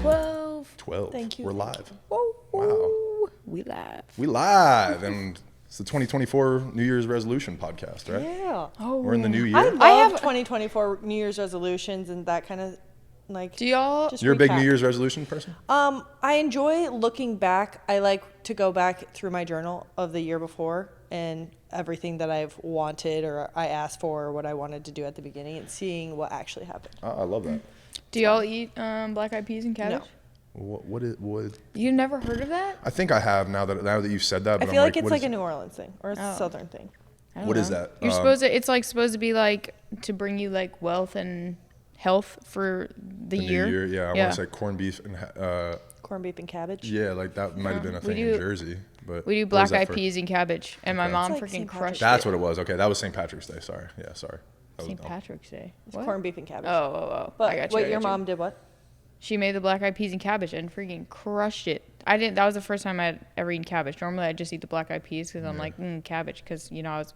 12. Thank you. We're live. Whoa. Wow. We live. And it's the 2024 New Year's resolution podcast, right? Yeah. Oh. We're in the new year. I have 2024 New Year's resolutions and that kind of like. Do y'all? Just You're a big recap. New Year's resolution person? I enjoy looking back. I like to go back through my journal of the year before and everything that I've wanted or I asked for or what I wanted to do at the beginning and seeing what actually happened. I love that. Do y'all eat black eyed peas and cabbage? No. What? You never heard of that? I think I have now that you've said that. I But feel I'm like it's what like is- a New Orleans thing or a Southern thing. I don't What know. is that? You're supposed to. It's like supposed to be like to bring you like wealth and health for the year. New Year, yeah. I want to say corned beef and Corned beef and cabbage. yeah, like that might have been a We thing do- in Jersey. But We do what is black that eyed for? peas and cabbage, and my Okay. mom It's like freaking St. crushed That's it. what it was. Okay, that was St. Patrick's Day. Sorry. Yeah, sorry. That was St. dumb. Patrick's Day. It's What? corned beef and cabbage. Oh. But I got you. I wait, your got you. mom did what? She made the black eyed peas and cabbage and freaking crushed it. I didn't. That was the first time I had ever eaten cabbage. Normally, I just eat the black eyed peas because I'm like cabbage because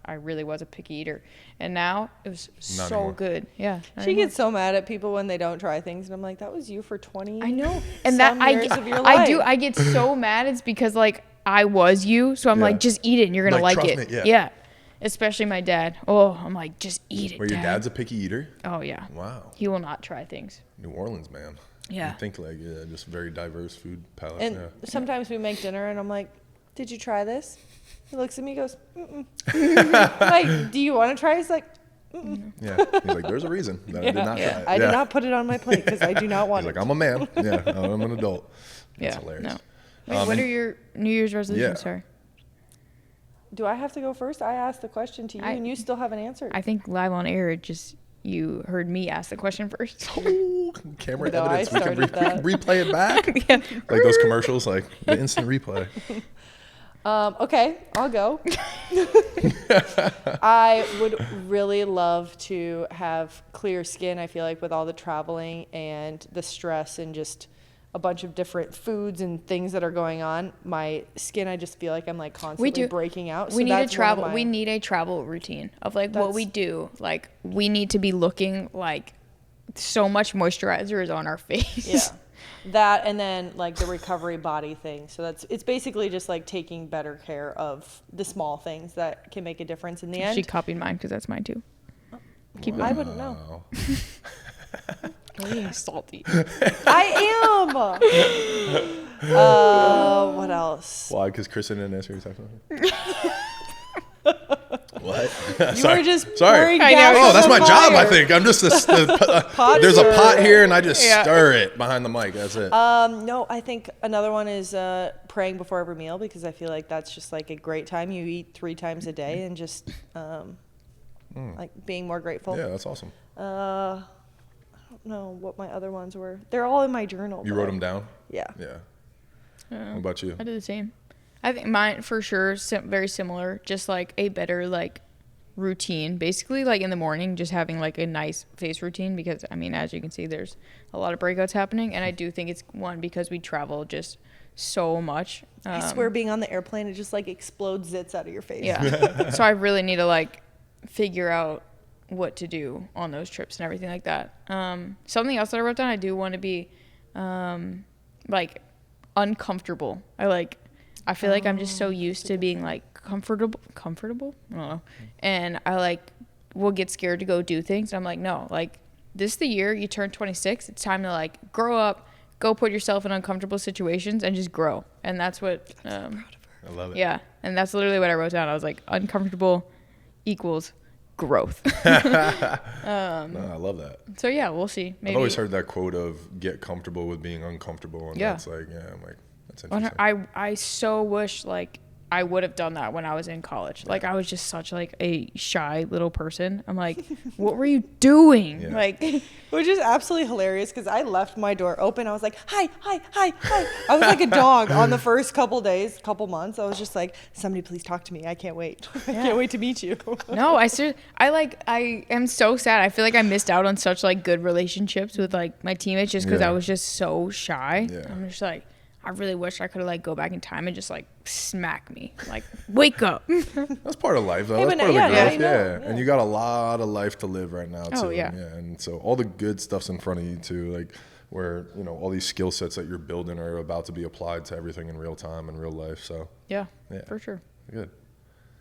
I really was a picky eater. And now it was Not so anymore. good. Yeah. not She anymore. gets so mad at people when they don't try things, and I'm like, that was you for 20. I know, and some that years of your I do. life. I get so mad. It's because like I was you, so I'm Yeah. like, just eat it, and you're gonna Like, like trust it. me, yeah. Especially my dad. Oh, I'm like, just eat it. Where your Dad. dad's a picky eater? Oh yeah. Wow. He will not try things. New Orleans, man. Yeah. You think like, just very diverse food palette. And yeah. sometimes we make dinner, and I'm like, did you try this? He looks at me, goes, mm-mm. I'm like, do you want to try? He's like, mm-mm. Yeah. He's like, there's a reason that I did not try it. I did not put it on my plate because I do not want He's it. like, I'm a man. Yeah, I'm an adult. That's Yeah. hilarious. No. Wait, what are your New Year's resolutions, sir? Do I have to go first? I asked the question to you, and you still haven't answered. I think live on air, it just you heard me ask the question first. Oh, camera No, I evidence. We can, started that. replay it back. Yeah. Like those commercials, like the instant replay. Okay, I'll go. I would really love to have clear skin. I feel like with all the traveling and the stress and just a bunch of different foods and things that are going on, my skin, I just feel like I'm like constantly breaking out. We need a travel. We need a travel routine of like what we do. Like we need to be looking like so much moisturizer is on our face. Yeah. That and then like the recovery body thing. So it's basically just like taking better care of the small things that can make a difference in the end. She copied mine because that's mine too. Keep I going. wouldn't know. Being salty. I am. What else? Why? Because Kristen didn't answer your text message? What? You were just sorry. pouring I know. gas Oh, on that's the my job, I fire. think. I'm just there's a stirrer. pot here, and I just Yeah. stir it behind the mic. That's it. No, I think another one is praying before every meal because I feel like that's just like a great time. You eat 3 times a day and just like being more grateful. Yeah, that's awesome. I don't know what my other ones were. They're all in my journal. You wrote them down? Yeah. Yeah. What about you? I do the same. I think mine for sure very similar. Just like a better like routine. Basically, like in the morning, just having like a nice face routine because I mean, as you can see, there's a lot of breakouts happening, and I do think it's one because we travel just so much. I swear, being on the airplane, it just like explodes zits out of your face. Yeah. So I really need to like figure out what to do on those trips and everything like that. Something else that I wrote down, I do want to be like uncomfortable. I feel like I'm just so used to being like comfortable. I don't know. And I like will get scared to go do things. I'm like, no, like this is the year you turn 26. It's time to like grow up, go put yourself in uncomfortable situations and just grow. And that's what, I love it. yeah. And that's literally what I wrote down. I was like, uncomfortable equals growth. No, I love that. So yeah, we'll see. Maybe I've always heard that quote of get comfortable with being uncomfortable. And Yeah. that's like, I'm like, that's interesting. I so wish like I would have done that when I was in college. Like I was just such like a shy little person. I'm like, what were you doing? Yeah. Like, Which is absolutely hilarious because I left my door open. I was like, hi. I was like a dog on the first couple months. I was just like, somebody please talk to me. I can't wait. I can't wait to meet you. no, I am so sad. I feel like I missed out on such like good relationships with like my teammates just because Yeah. I was just so shy. Yeah. I'm just like, I really wish I could have like go back in time and just like smack me, like wake up. That's part of life, though. Hey, That's but part of yeah, the now growth. you know. Yeah. And you got a lot of life to live right now, too. Oh, yeah. And so all the good stuff's in front of you, too. Like, where, you know, all these skill sets that you're building are about to be applied to everything in real time and real life. So Yeah, for sure. good.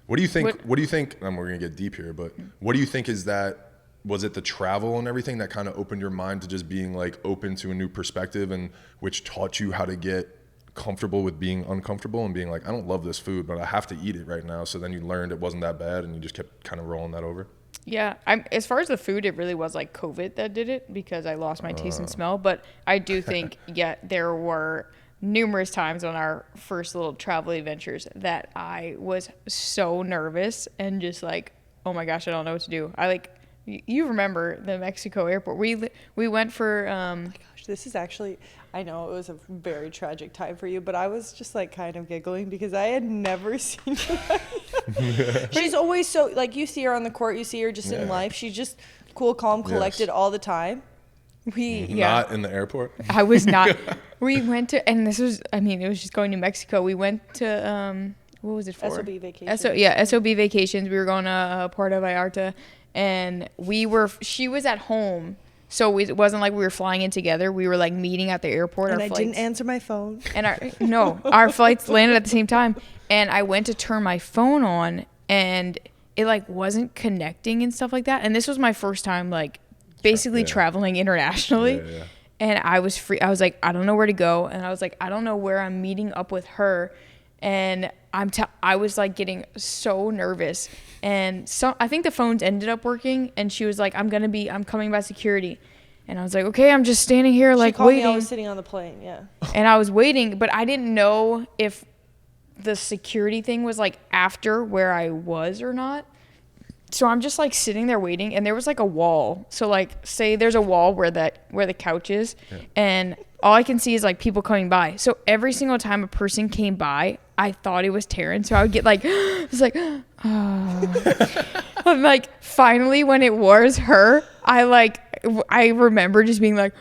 What do you think? What do you think? And we're gonna get deep here, but what do you think is that? Was it the travel and everything that kind of opened your mind to just being like open to a new perspective, and which taught you how to get comfortable with being uncomfortable and being like, I don't love this food, but I have to eat it right now. So then you learned it wasn't that bad, and you just kept kind of rolling that over. Yeah, as far as the food, it really was like COVID that did it because I lost my taste and smell. But I do think, there were numerous times on our first little travel adventures that I was so nervous and just like, oh my gosh, I don't know what to do. You remember the Mexico airport? We went for. Oh my gosh, this is actually. I know it was a very tragic time for you, but I was just like kind of giggling because I had never seen her. She's always so like you see her on the court, you see her just in life. She's just cool, calm, collected all the time. Not in the airport. I was not. We went to, and this was. I mean, it was just going to Mexico. We went to what was it for? SOB vacations. SOB vacations. We were going to Puerto Vallarta. And she was at home, so it wasn't like we were flying in together. We were like meeting at the airport. And I didn't answer my phone. And our flights landed at the same time. And I went to turn my phone on, and it like wasn't connecting and stuff like that. And this was my first time like basically traveling internationally. Yeah. And I was free. I was like, I don't know where to go. And I was like, I don't know where I'm meeting up with her. And I was like getting so nervous. And so I think the phones ended up working, and she was like, I'm coming by security. And I was like, okay, I'm just standing here like waiting. Me, I was sitting on the plane, yeah. And I was waiting, but I didn't know if the security thing was like after where I was or not. So I'm just like sitting there waiting, and there was like a wall. So like say there's a wall where the couch is, and all I can see is like people coming by. So every single time a person came by, I thought it was Taryn. So I would get like, it's like, oh. I'm like, finally when it was her, I remember just being like,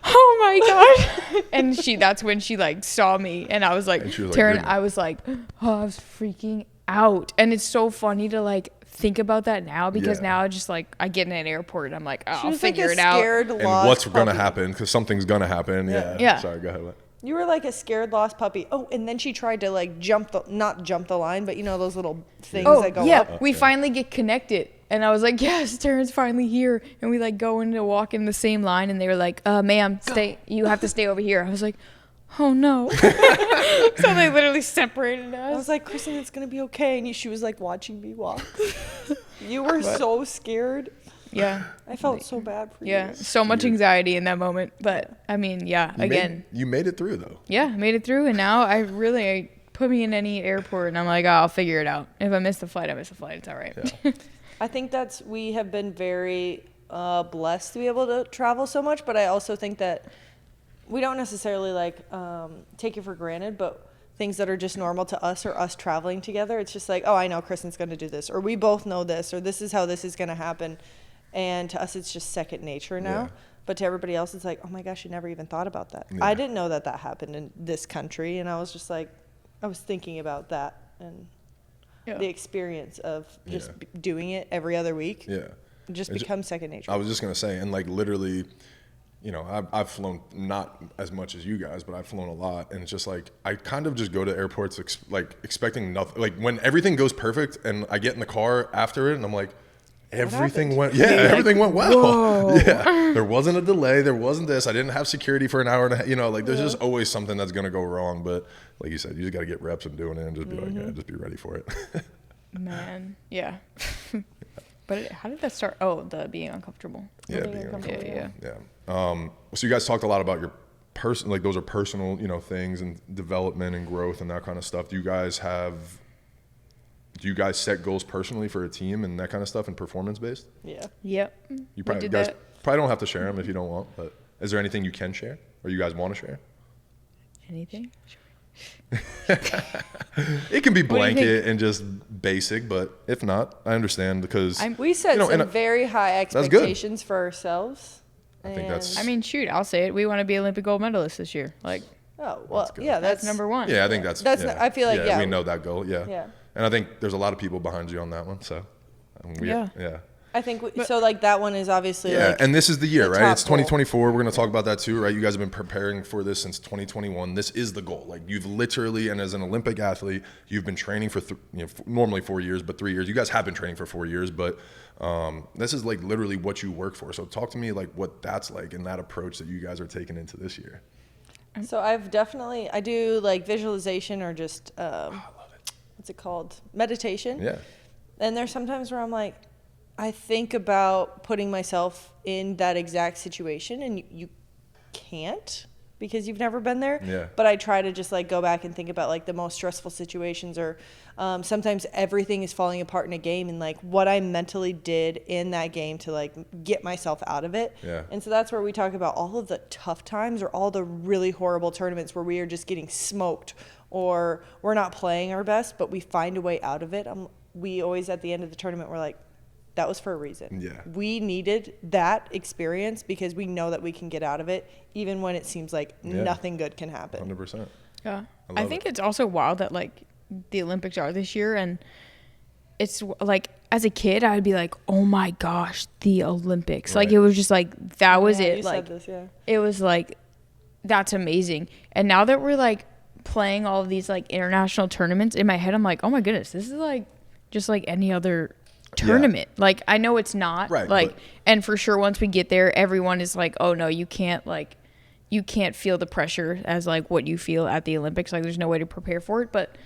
oh my gosh. And that's when she like saw me, and I was like, Taryn, I was like, oh, I was freaking out. And it's so funny to like think about that now, because now just like I get in an airport and I'm like, oh, I'll figure it out. And what's going to happen, because something's going to happen. Yeah. Sorry, go ahead. You were like a scared lost puppy. Oh, and then she tried to like not jump the line, but you know those little things that go up. We finally get connected. And I was like, yes, Taryn's finally here. And we like go in to walk in the same line, and they were like, ma'am, you have to stay over here. I was like, oh no. So they literally separated us. I was like, Kristen, it's going to be okay. And she was like watching me walk. You were so scared. Yeah. I felt so bad for you. Yeah. So much anxiety in that moment. But I mean, you made it through though. Yeah, I made it through. And now I put me in any airport, and I'm like, oh, I'll figure it out. If I miss the flight, I miss the flight. It's all right. Yeah. I think we have been very blessed to be able to travel so much, but I also think that we don't necessarily like take it for granted, but things that are just normal to us, or us traveling together, it's just like, oh, I know Kristen's going to do this, or we both know this, or this is how this is going to happen. And to us, it's just second nature now. Yeah. But to everybody else, it's like, oh my gosh, you never even thought about that. Yeah. I didn't know that happened in this country. And I was just like, I was thinking about that and the experience of just doing it every other week. Yeah. It just becomes second nature. I was just going to say, and like literally, you know, I've flown not as much as you guys, but I've flown a lot. And it's just like, I kind of just go to airports expecting nothing. Like when everything goes perfect and I get in the car after it and I'm like, everything went well. Whoa. Yeah, there wasn't a delay, there wasn't this, I didn't have security for an hour and a half, you know, like there's just always something that's gonna go wrong. But like you said, you just got to get reps and doing it and just be like, just be ready for it. Man, yeah. But how did that start? Oh, the being uncomfortable. Yeah, being uncomfortable. Yeah. So you guys talked a lot about your like those are personal, you know, things and development and growth and that kind of stuff. Do you guys set goals personally for a team and that kind of stuff and performance based? Yeah. Yep. You probably don't have to share them if you don't want, but is there anything you can share or you guys want to share? Anything? Sure. It can be blanket and just basic, but if not, I understand because we set some very high expectations for ourselves. I think that's. I mean, shoot, I'll say it. We want to be Olympic gold medalists this year. Like. Oh well, that's number one. Yeah, I think that's. I feel like we know that goal. Yeah. And I think there's a lot of people behind you on that one. So. Yeah. I think so. Like that one is obviously and this is the year, right? It's goal. 2024. We're going to talk about that too, right? You guys have been preparing for this since 2021. This is the goal. Like you've literally, and as an Olympic athlete, you've been training for normally 4 years, but 3 years. You guys have been training for 4 years, but this is like literally what you work for. So talk to me like what that's like and that approach that you guys are taking into this year. So I do like visualization or just what's it called, meditation. Yeah. And there's sometimes where I'm like, I think about putting myself in that exact situation, and you can't because you've never been there. Yeah. But I try to just like go back and think about like the most stressful situations, or sometimes everything is falling apart in a game, and like what I mentally did in that game to like get myself out of it. Yeah. And so that's where we talk about all of the tough times or all the really horrible tournaments where we are just getting smoked or we're not playing our best, but we find a way out of it. We always at the end of the tournament, we're like, that was for a reason. Yeah. We needed that experience because we know that we can get out of it even when it seems like nothing good can happen. 100%. Yeah. I think it's also wild that like the Olympics are this year, and it's like as a kid I'd be like, oh my gosh, the Olympics. Right. Like it was just like that was Yeah, it. you Like said this, it was like that's amazing. And now that we're like playing all of these like international tournaments, in my head I'm like, oh my goodness, this is like just like any other tournament. Like I know it's not right, like, and for sure once we get there everyone is like, oh no, you can't feel the pressure as like what you feel at the Olympics. Like there's no way to prepare for it. But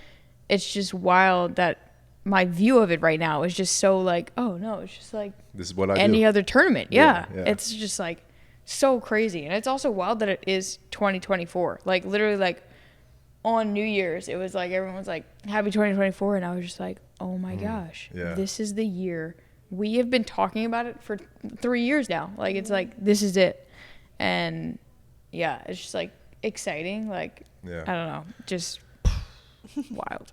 it's just wild that my view of it right now is just so like, oh no, it's just like this is what I any do. other tournament. Yeah. It's just like so crazy. And it's also wild that it is 2024. Like literally like on New Year's it was like everyone was like happy 2024, and I was just like, oh my gosh, this is the year. We have been talking about it for 3 years now. Like it's like this is it. And yeah, it's just like exciting. Like I don't know, just wild.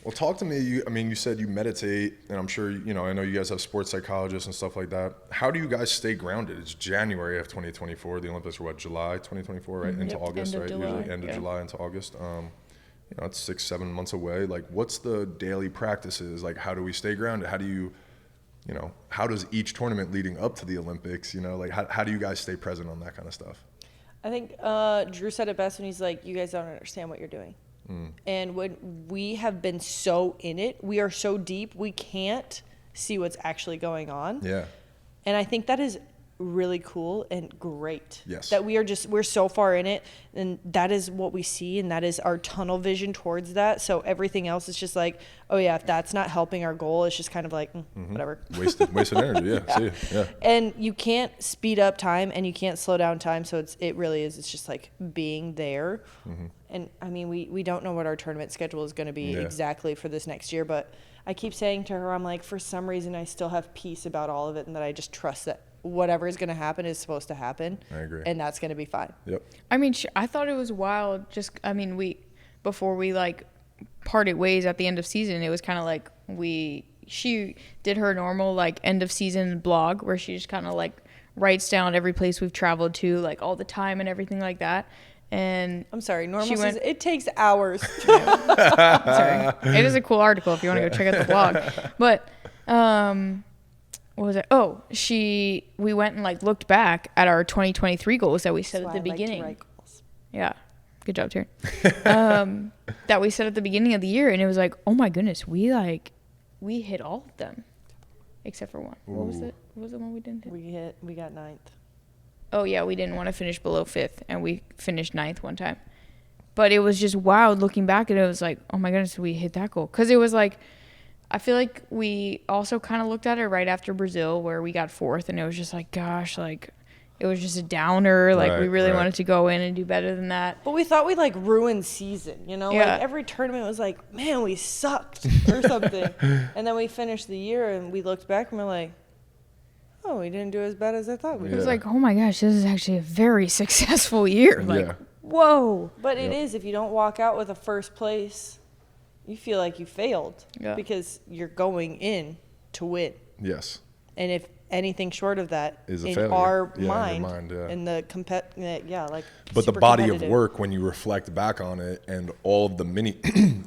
Well, talk to me. You said you meditate, and I'm sure, I know you guys have sports psychologists and stuff like that. How do you guys stay grounded? It's January of 2024. The Olympics are what, July 2024, right? Into August, right? Usually end of July into August. It's 6-7 months away. Like, what's the daily practices? Like, how do we stay grounded? How do you, how does each tournament leading up to the Olympics, like, how do you guys stay present on that kind of stuff? I think Drew said it best when he's like, you guys don't understand what you're doing. And when we have been so in it, we are so deep, we can't see what's actually going on. Yeah. And I think that is really cool and great. Yes. That we're so far in it, and that is what we see, and that is our tunnel vision towards that. So everything else is just like, oh yeah, if that's not helping our goal, it's just kind of like whatever. Wasted energy. Yeah. See, yeah. And you can't speed up time and you can't slow down time. So it's just like being there. And I mean, we don't know what our tournament schedule is going to be exactly for this next year, but I keep saying to her, I'm like, for some reason I still have peace about all of it, and that I just trust that whatever is going to happen is supposed to happen. I agree. And that's going to be fine. Yep. I mean, I thought it was wild. Before we like parted ways at the end of season, it was kind of like she did her normal like end of season blog where she just kind of like writes down every place we've traveled to, like all the time and everything like that. And I'm sorry, normal season, it takes hours. Sorry. It is a cool article if you want to go check out the blog. But what was it? Oh, we went and like looked back at our 2023 goals that we set at the beginning. Like to write goals. Yeah. Good job, Taryn. That we set at the beginning of the year, and it was like, oh my goodness, we hit all of them. Except for one. Ooh. What was it? What was the one we didn't hit? We got 9th. Oh yeah, we didn't want to finish below 5th, and we finished 9th one time. But it was just wild looking back, and it was like, oh my goodness, we hit that goal. Because it was like, I feel like we also kind of looked at it right after Brazil where we got 4th, and it was just like, gosh, like it was just a downer. Like we really wanted to go in and do better than that. But we thought we'd like ruin season, Like every tournament was like, man, we sucked or something. And then we finished the year and we looked back and we're like, oh, we didn't do as bad as I thought we did. It was like, oh my gosh, this is actually a very successful year. Like, whoa. But it is, if you don't walk out with a first place, you feel like you failed because you're going in to win. Yes. And if anything short of that is a in failure. Our in mind, in the but the body of work when you reflect back on it and all of the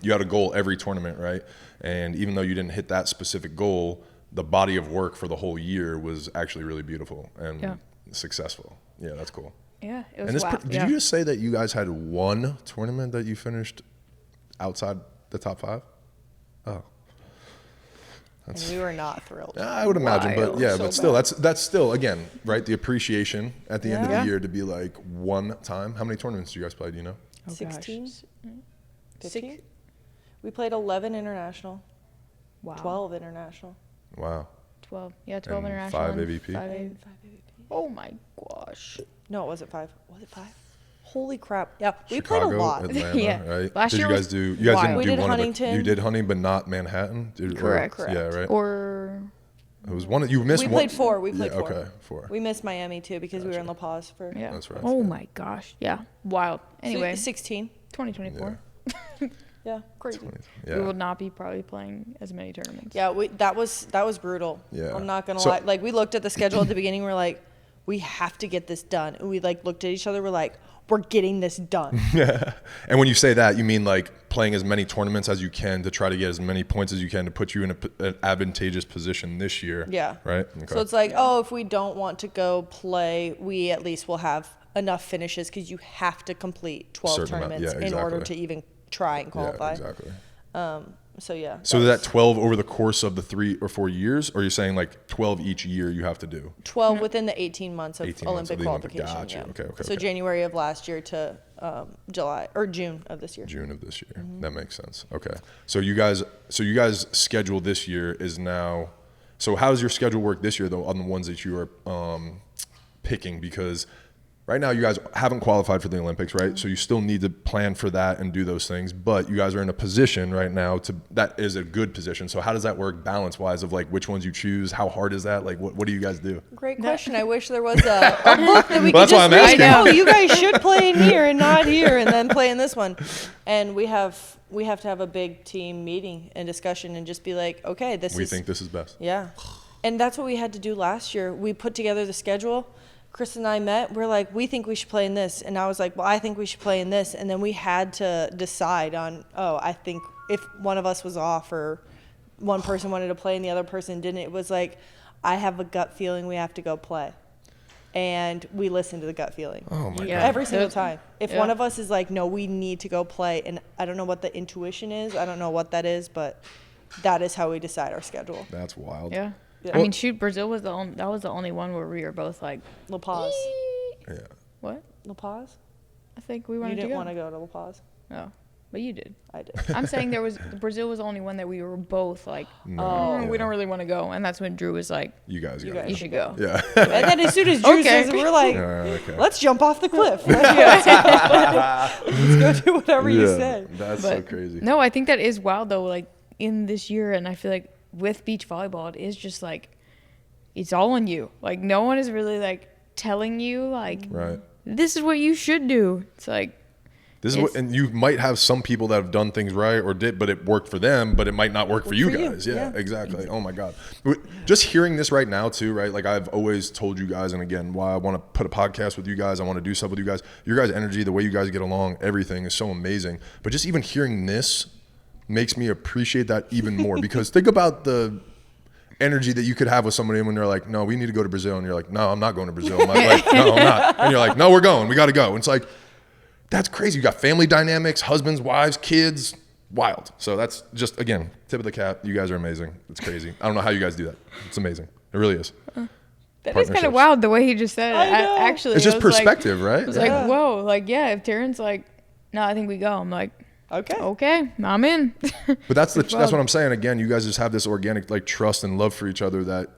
you had a goal every tournament, right? And even though you didn't hit that specific goal, the body of work for the whole year was actually really beautiful and successful. Yeah, that's cool. Yeah, it was wow. Did you just say that you guys had one tournament that you finished outside the top 5? Oh. And we were not thrilled. I would imagine, but yeah, but still, that's still, again, right, the appreciation at the end of the year to be like one time. How many tournaments do you guys play, do you know? 16? 15? We played 11 international. Wow. 12 international. Wow. 12. Yeah, 12 and international. 5 AVP? 5 AVP. Oh my gosh. No, it wasn't 5. Was it 5? Holy crap. Yeah, we Chicago, played a lot. Atlanta, Yeah. right? Last did year you guys do, you guys didn't we do did one Huntington. of the, you did Huntington, but not Manhattan? Correct. Yeah, right? Or it was one, you missed We one. played 4. We played 4. Okay, 4. We missed Miami, too, because we were in La Paz for yeah. That's right. Oh my gosh. Yeah. Wild. Anyway, 16. 2024. Yeah, crazy. Yeah. We will not be probably playing as many tournaments. Yeah, that was brutal. Yeah. I'm not gonna lie. Like, we looked at the schedule at the beginning. We're like, we have to get this done. And we like looked at each other. We're like, we're getting this done. Yeah. And when you say that, you mean like playing as many tournaments as you can to try to get as many points as you can to put you in an advantageous position this year. Yeah. Right. Okay. So it's like, oh, if we don't want to go play, we at least will have enough finishes because you have to complete 12 Certain amount. tournaments Yeah, in order exactly. to even try and qualify. Yeah, exactly. So yeah. So is that 12 over the course of the 3 or 4 years, or are you saying like 12 each year you have to do? 12 within the 18 months of 18 months Olympic of the Olympic. qualification. Gotcha. Yeah. Okay. So January of last year to July or June of this year. June of this year. Mm-hmm. That makes sense. Okay. So you guys' schedule this year is now. So how does your schedule work this year though on the ones that you are picking? Because right now you guys haven't qualified for the Olympics, right? So you still need to plan for that and do those things. But you guys are in a position right now that is a good position. So how does that work balance wise of like which ones you choose? How hard is that? Like what do you guys do? Great question. I wish there was a book that we Well, could that's why just I'm read. asking. Oh, you guys should play in here and not here, and then play in this one. And we have to have a big team meeting and discussion and just be like, okay, We think this is best. Yeah. And that's what we had to do last year. We put together the schedule. Kristen and I met. We're like, we think we should play in this. And I was like, well, I think we should play in this. And then we had to decide on, I think if one of us was off or one person wanted to play and the other person didn't, it was like, I have a gut feeling we have to go play. And we listened to the gut feeling. Oh my God. Every single time. If one of us is like, no, we need to go play. And I don't know what the intuition is. I don't know what that is, but that is how we decide our schedule. That's wild. Yeah. Yeah. I mean, shoot, Brazil was the only one where we were both like, La Paz. Yeah. what? La Paz? I think we You wanted didn't to go. want to go to La Paz. Oh, but you did. I did. I'm saying Brazil was the only one that we were both like, No. we don't really want to go. And that's when Drew was like, You guys You got you should go. Yeah. And then as soon as Drew Okay. says it, we're like, Okay. let's jump off the cliff. Let's go do whatever you say. That's so But crazy. No, I think that is wild though. Like in this year, and I feel like with beach volleyball, it is just like it's all on you. Like no one is really like telling you like Right. this is what you should do. It's like This is what, and you might have some people that have done things right or did, but it worked for them, but it might not work for you guys. Yeah, exactly. Oh my God. Just hearing this right now too, right? Like I've always told you guys, and again, why I want to put a podcast with you guys, I want to do stuff with you guys. Your guys' energy, the way you guys get along, everything is so amazing. But just even hearing this makes me appreciate that even more because think about the energy that you could have with somebody when they're like, no, we need to go to Brazil. And you're like, no, I'm not going to Brazil. I'm like, no, I'm not. And you're like, no, we're going. We got to go. And it's like, that's crazy. You got family dynamics, husbands, wives, kids, wild. So that's just, again, tip of the cap. You guys are amazing. It's crazy. I don't know how you guys do that. It's amazing. It really is. that is kind of wild the way he just said it. Actually, it's just perspective, like, right? It's like, whoa, like, yeah, if Taryn's like, no, I think we go. I'm like, okay, I'm in. But that's what I'm saying. Again, you guys just have this organic like trust and love for each other that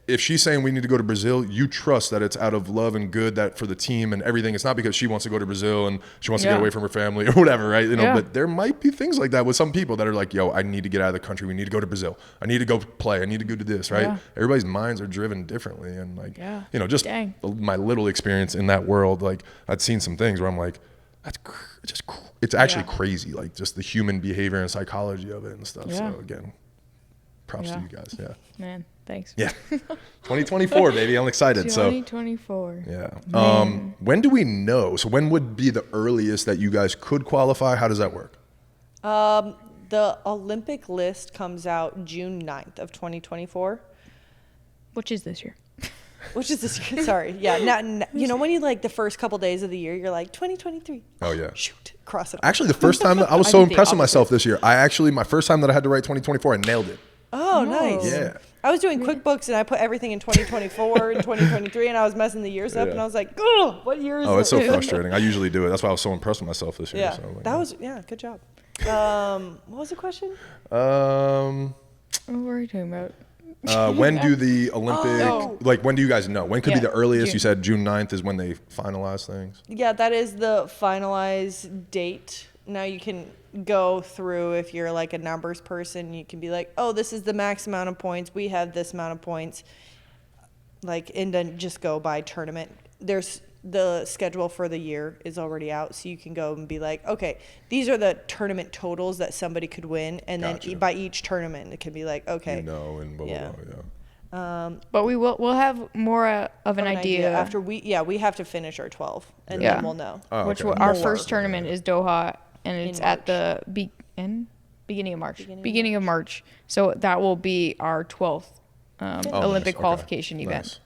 if she's saying we need to go to Brazil, you trust that it's out of love and good that for the team and everything. It's not because she wants to go to Brazil and she wants to get away from her family or whatever, right? You know, but there might be things like that with some people that are like, yo, I need to get out of the country. We need to go to Brazil. I need to go play. I need to go do this, right? Yeah. Everybody's minds are driven differently. And like, you know, just my little experience in that world, like I'd seen some things where I'm like, it's actually crazy. Like just the human behavior and psychology of it and stuff. So again, props to you guys. Yeah. Man, thanks. Yeah. 2024, baby. I'm excited. 2024. So yeah. When do we know? So when would be the earliest that you guys could qualify? How does that work? The Olympic list comes out June 9th of 2024. Which is this year. Which is this year? Sorry. Yeah. You know, when you like the first couple days of the year, you're like 2023. Oh yeah. Shoot. Cross it off. Actually, the first time I was I so did the impressed with opposite. myself this year. My first time that I had to write 2024, I nailed it. Oh, nice. Yeah. I was doing QuickBooks and I put everything in 2024 and 2023 and I was messing the years up Yeah. and I was like, oh, what year is Oh, it's so this? frustrating. I usually do it. That's why I was so impressed with myself this year. Yeah. So I'm like, That was, good job. What was the question? What were you talking about? When do the Olympic, Oh. like, when do you guys know? When could be Yeah, the earliest? June. You said June 9th is when they finalize things. Yeah, that is the finalized date. Now you can go through, if you're like a numbers person, you can be like, oh, this is the max amount of points. We have this amount of points. Like, and then just go by tournament. There's the schedule for the year is already out, so you can go and be like, okay, these are the tournament totals that somebody could win, and Gotcha. then by each tournament, it can be like, okay, And blah, Yeah. blah, blah, yeah. But we'll have more of an idea. after we have to finish our 12, and Yeah. then we'll know. Oh, Which okay. our More. first tournament is Doha, and it's In at March. the beginning of March. Beginning of Beginning of March. So that will be our 12th nice. Olympic Okay. qualification event. Nice.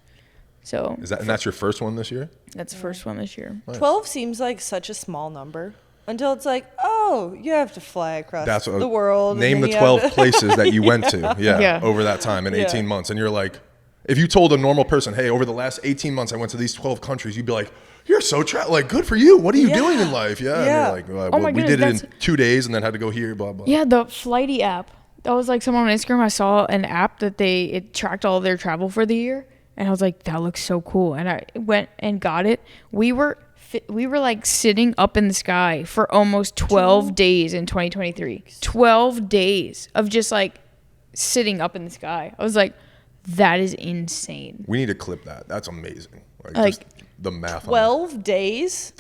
So And that's your first one this year? that's the first one this year. Nice. 12 seems like such a small number until it's like, oh, you have to fly across That's what, the world. and Name then the you have 12 to- places that you went to. Yeah. Over that time in Yeah. 18 months. And you're like, if you told a normal person, hey, over the last 18 months, I went to these 12 countries, you'd be like, you're so like, good for you. What are you Yeah. doing in life? Yeah. Yeah. And you're like, Oh well, my we goodness, did it in that's- 2 days and then had to go here, blah, blah. Yeah, the Flighty app. That was like someone on Instagram. I saw an app that it tracked all of their travel for the year, and I was like, that looks so cool. And I went and got it. We were like sitting up in the sky for almost 12 days in 2023. 12 days of just like sitting up in the sky. I was like, that is insane. We need to clip that. That's amazing. Like, just the math. 12 days?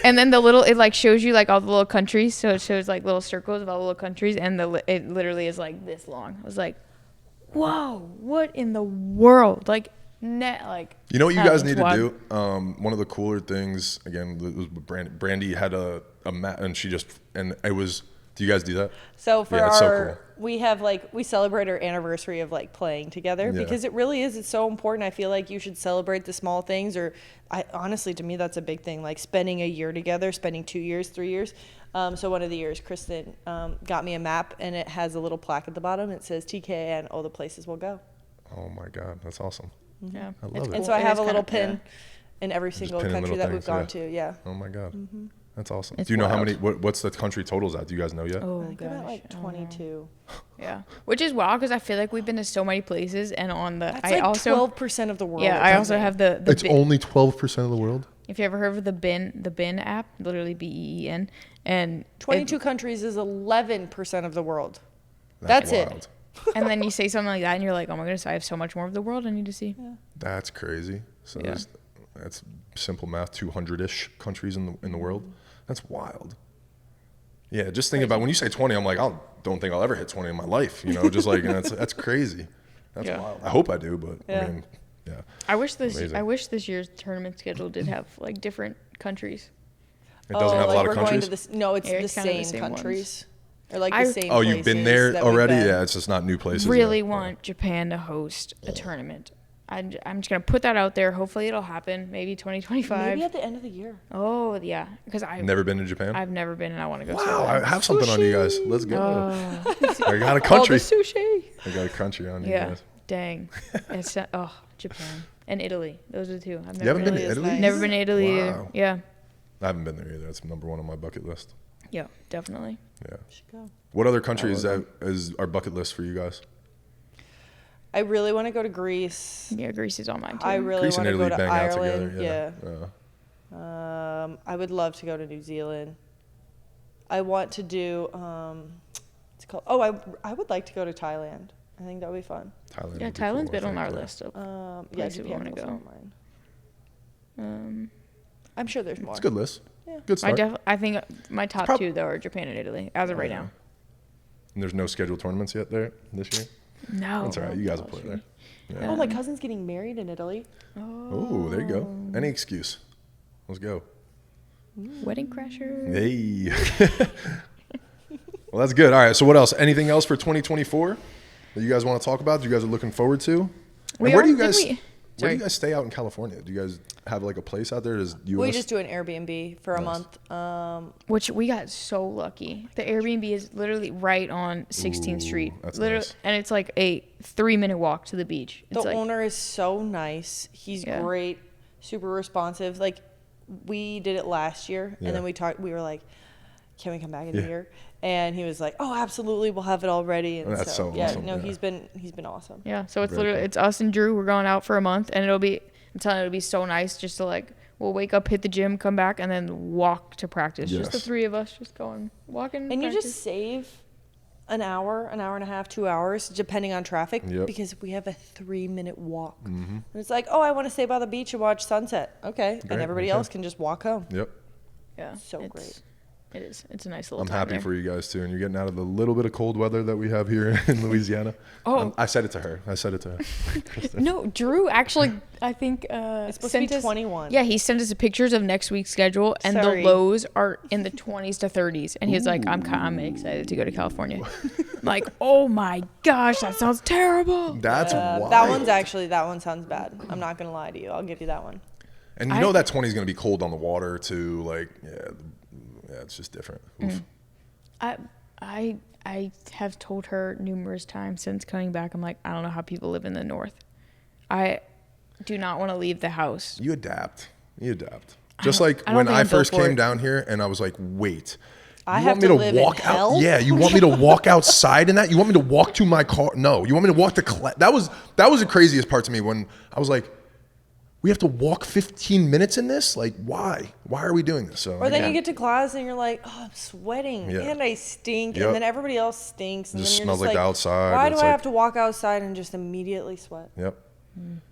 And then it like shows you like all the little countries. So it shows like little circles of all the little countries, and it literally is like this long. I was like, whoa, what in the world? Like, You know what you that guys was need wild. to do? One of the cooler things, again, was Brandy had a mat, and it was, do you guys do that? So for Yeah, it's so cool. we celebrate our anniversary of like playing together Yeah. because it's so important. I feel like you should celebrate the small things, or honestly, to me, that's a big thing. Like spending a year together, spending 2 years, 3 years. So one of the years, Kristen got me a map, and it has a little plaque at the bottom. It says TKN, all the places we'll go. Oh my God, that's awesome. Yeah. I love It's it. And cool. so I It have is a little kinda- pin in every single pinning country little that we've things, gone yeah. to. Yeah. Oh my God, that's awesome. It's Do you know how wild. many? What's the country totals at? Do you guys know yet? Oh I think I'm at gosh. like 22. Yeah. Which is wild because I feel like we've been to so many places, and on the That's I like also 12% of the world. yeah or I also something. have the It's Bin- only 12% of the world. if you ever heard of the Bin app, literally BEEN, and 22 countries is 11% of the world. That's it. wild. and then you say something like that, and you're like, oh my goodness, I have so much more of the world I need to see. That's crazy. So Yeah. that's simple math. 200-ish countries in the world. That's wild. Yeah, just think about when you say 20. I'm like, don't think I'll ever hit 20 in my life. You know, just like that's crazy. That's Yeah. wild. I hope I do, but Yeah. I mean, yeah. I wish Amazing. this year's tournament schedule did have like different countries. It doesn't have a like lot of we're going countries. to this. No, it's Yeah, the it's kind of the same same ones. countries. Or like I- the same Oh, you've been places there that we've already? been. Yeah, it's just not new places. Really yet. want Japan to host a tournament. I'm just gonna put that out there. Hopefully it'll happen. Maybe 2025. Maybe at the end of the year. Oh yeah, because I've Never been to Japan? I've never been, and I want to go. so Wow, bad. I have something on you guys. Let's go. Oh, I got a all the country. sushi. I got a country on you Yeah, guys. dang. It's Japan and Italy. Those are the two. I've You haven't been to Italy is Italy? nice. Never been to Italy either. Wow. Yeah, I haven't been there either. That's number one on my bucket list. yeah, definitely. Yeah. Should go. What other country is our bucket list for you guys? I really want to go to Greece. Yeah, Greece is on mine too. I really Greece want and to Italy go to bang out Ireland. together. Yeah. I would love to go to New Zealand. I want to do. It's called. Oh, I would like to go to Thailand. I think that would be fun. Thailand. Yeah, would be Thailand's cool, I been on think, our yeah. list of Yeah, places we Japan want to was go. on mine. I'm sure there's more. It's a good list. Yeah. Good start. I think my top prob- two though are Japan and Italy as of right Yeah. now. And there's no scheduled tournaments yet there this year? No. That's all right. You guys will play there. Yeah. Oh, my cousin's getting married in Italy. Oh, there you go. Any excuse. Let's go. Wedding crasher. Hey. Well, that's good. All right. So what else? Anything else for 2024 that you guys want to talk about? That you guys are looking forward to? Where do you guys stay out in California? Do you guys have like a place out there? We just do an Airbnb for a month. Which we got so lucky. The Airbnb is literally right on 16th Street. That's literally, nice. and it's like a 3-minute walk to the beach. It's The like, owner is so nice. He's great, super responsive. Like, we did it last year, and then we were like, can we come back in a year? And he was like, oh, absolutely, we'll have it all ready. And That's so awesome. No, he's been awesome. Yeah, so it's Very literally cool. it's us and Drew. We're going out for a month, and I'm telling you, it'll be so nice just to like, we'll wake up, hit the gym, come back, and then walk to practice. Yes. Just the three of us, just going walking. And practice. you just save an hour and a half, 2 hours, depending on traffic, Yep. because we have a 3-minute walk. And it's like, oh, I want to stay by the beach and watch sunset. Okay, Great, and everybody okay. else can just walk home. Yep. yeah, So it's- great. It is. It's a nice little. I'm time happy there. for you guys too, and you're getting out of the little bit of cold weather that we have here in Louisiana. Oh. I said it to her. No, Drew actually, I think It's supposed to sent be us 21. Yeah, he sent us pictures of next week's schedule, and Sorry. the lows are in the 20s to 30s, and he was like, "I'm excited to go to California." I'm like, oh my gosh, that sounds terrible. That's wild. That one sounds bad. I'm not gonna lie to you. I'll give you that one. And you know that 20 is going to be cold on the water too. Like, yeah, it's just different. Oof. I have told her numerous times since coming back. I'm like, I don't know how people live in the north. I do not want to leave the house. You adapt. Just like I don't when think I I'm built first for came it. down here and I was like, wait. I You have want me to to live in walk hell? out? Yeah, you want me to walk outside in that? You want me to walk to my car? No, you want me to walk to that was the craziest part to me when I was like, we have to walk 15 minutes in this? Like, why? Why are we doing this? So, Or then Yeah. you get to class and you're like, oh, I'm sweating Yeah. and I stink, Yep. and then everybody else stinks, and It just then you're smells just like the outside. Why do It's I like- have to walk outside and just immediately sweat? Yep.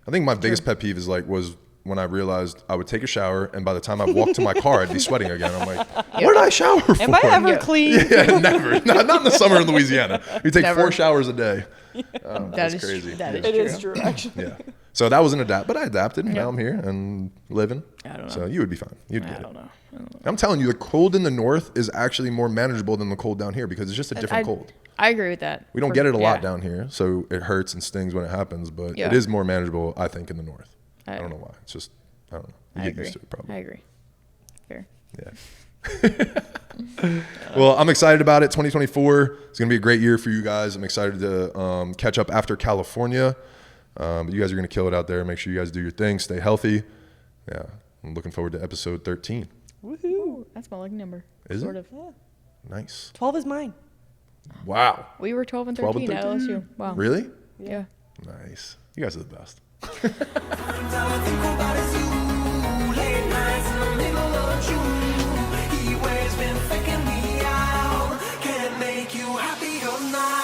I think my biggest pet peeve was when I realized I would take a shower and by the time I walked to my car, I'd be sweating again. I'm like, what did I shower for? Am I ever Yeah. clean? Yeah, never. Not in the summer in Louisiana. We take Never. 4 showers a day. That That's is crazy. That Yeah. is It true. is true, actually. Yeah. So that was an adapt, but I adapted. And Yeah. now I'm here and living. I don't know. So you would be fine. You'd I get it. don't know. I'm telling you, the cold in the north is actually more manageable than the cold down here because it's just a different cold. I agree with that. We don't get it a lot Yeah. down here, so it hurts and stings when it happens, but Yeah. it is more manageable, I think, in the north. I don't agree. know why. It's just, I don't know. You I get agree. used to it probably. I agree. Fair. Yeah. Well, I'm excited about it. 2024 is going to be a great year for you guys. I'm excited to catch up after California. But you guys are going to kill it out there. Make sure you guys do your thing. Stay healthy. Yeah. I'm looking forward to episode 13. Woohoo! That's my lucky number. Is it? sort of. Yeah. Nice. 12 is mine. Wow. We were 12 and 12 and 13 at 13? LSU. Wow. Really? Yeah. Nice. You guys are the best. All I think about is you. Late nights in the middle of June. He waves been faking me out. Can't make you happier now.